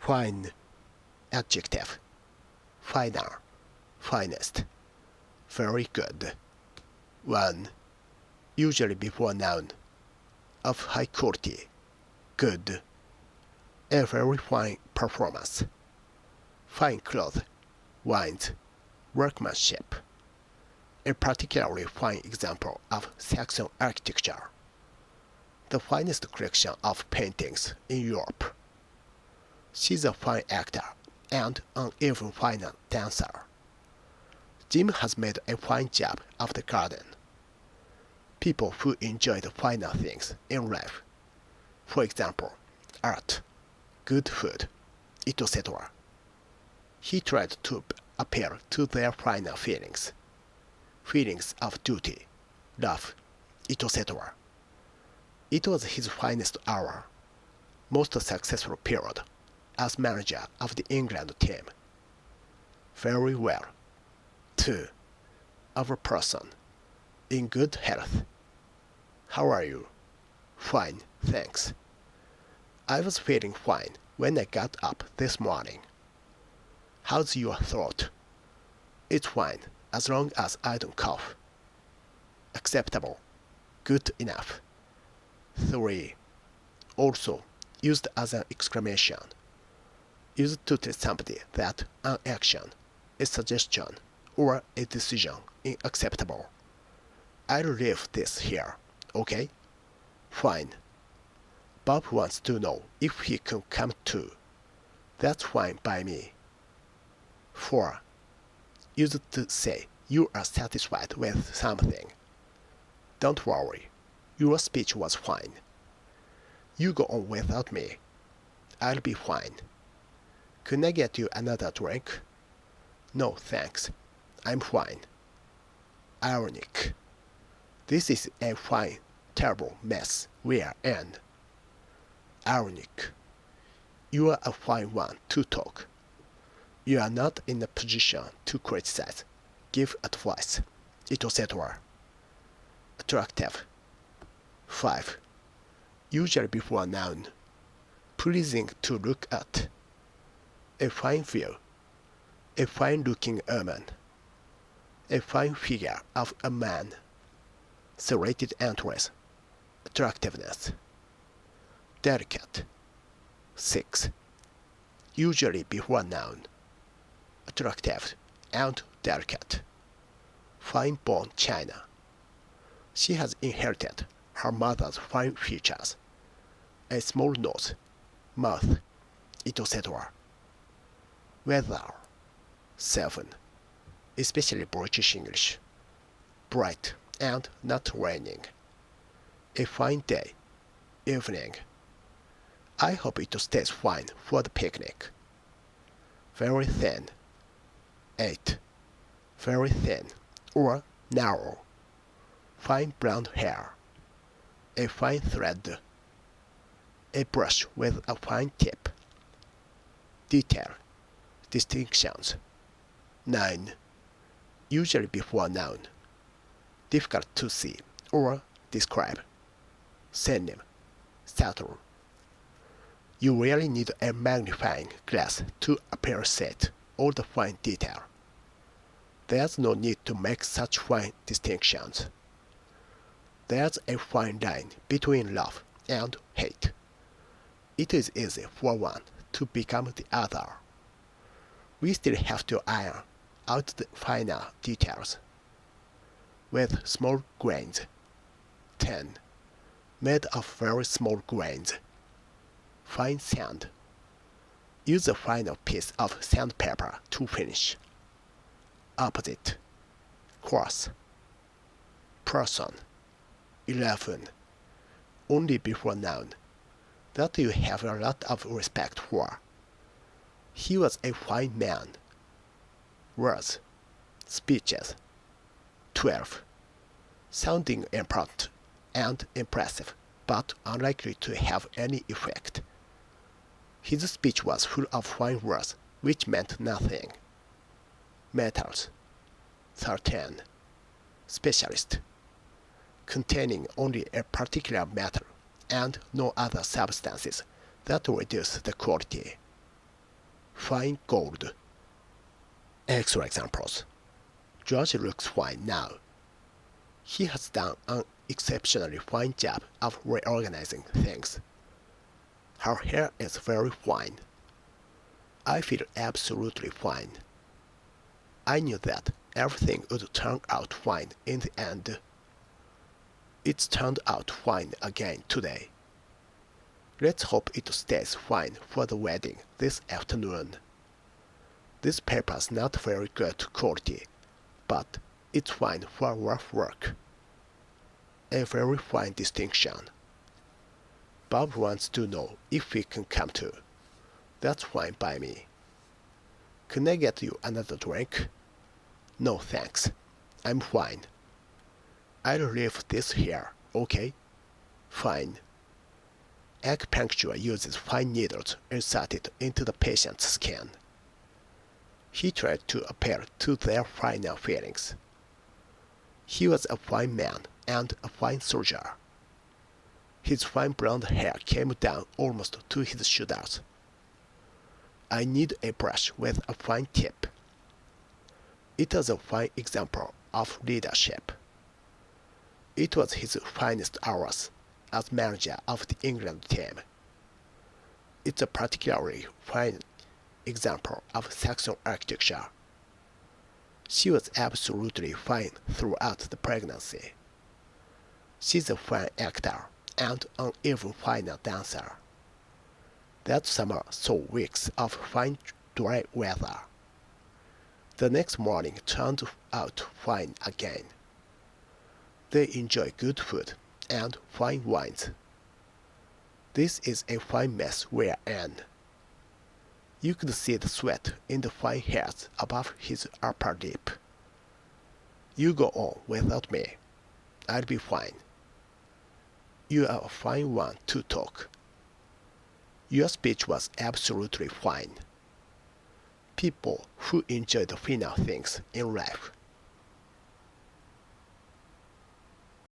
Fine, adjective. Finer, finest. Very good. 1. Usually before noun. Of high quality. Good. A very fine performance. Fine cloth. Wines. Workmanship. A particularly fine example of Saxon architecture. The finest collection of paintings in Europe. She's a fine actor and an even finer dancer. Jim has made a fine job of the garden. People who enjoy the finer things in life, for example, art, good food, etc. He tried to appeal to their finer feelings of duty, love, etc. It was his finest hour, most successful period as manager of the England team. Very well. 2. Of a person. In good health. How are you? Fine, thanks. I was feeling fine when I got up this morning. How's your throat? It's fine, as long as I don't cough. Acceptable. Good enough. 3. Also, used as an exclamation. Used to tell somebody that an action, a suggestion, or a decision is acceptable. I'll leave this here, okay? Fine. Bob wants to know if he can come too. That's fine by me. 4. Used to say you are satisfied with something. Don't worry, your speech was fine. You go on without me. I'll be fine. Can I get you another drink? No, thanks. I'm fine. Ironic. This is a fine, terrible mess we're in. Ironic. You are a fine one to talk. You are not in a position to criticize, give advice, etc. Attractive. 5. Usually before noun. Pleasing to look at. A fine view. A fine-looking woman. A fine figure of a man. Serrated entries. Attractiveness. Delicate. 6. Usually before noun. Attractive and delicate. Fine-born china. She has inherited her mother's fine features. A small nose, mouth, etc. Weather. 7. Especially British English. Bright and not raining. A fine day, evening. I hope it stays fine for the picnic. Very thin. 8. Very thin or narrow. Fine brown hair. A fine thread. A brush with a fine tip. Detail. Distinctions. 9. Usually before noun. Difficult to see or describe. Synonym. Subtle. You really need a magnifying glass to appreciate all the fine detail. There's no need to make such fine distinctions. There's a fine line between love and hate. It is easy for one to become the other. We still have to iron out the finer details. With small grains. 10. Made of very small grains. Fine sand. Use a final piece of sandpaper to finish. Opposite. Cross. Person. 11. Only before noun. That you have a lot of respect for. He was a fine man. Words. Speeches. 12. Sounding important and impressive, but unlikely to have any effect. His speech was full of fine words which meant nothing. Metals. 13. Specialist. Containing only a particular metal and no other substances that reduce the quality. fine gold. Extra examples. George looks fine now. He has done an exceptionally fine job of reorganizing things. Her hair is very fine. I feel absolutely fine. I knew that everything would turn out fine in the end. It's turned out fine again today. Let's hope it stays fine for the wedding this afternoon. This paper's not very good quality, but it's fine for rough work. A very fine distinction. Bob wants to know if we can come too. That's fine by me. Can I get you another drink? No thanks. I'm fine. I'll leave this here, okay? Fine. Acupuncture uses fine needles inserted into the patient's skin. He tried to appeal to their finer feelings. He was a fine man and a fine soldier. His fine blonde hair came down almost to his shoulders. I need a brush with a fine tip. It was a fine example of leadership. It was his finest hours as manager of the England team. It's a particularly fine example of Saxon architecture. She was absolutely fine throughout the pregnancy. She's a fine actor and an even finer dancer. That summer saw weeks of fine dry weather. The next morning turned out fine again. They enjoy good food and fine wines. This is a fine mess we're in. You could see the sweat in the fine hairs above his upper lip. You go on without me. I'll be fine. You are a fine one to talk. Your speech was absolutely fine. People who enjoy the finer things in life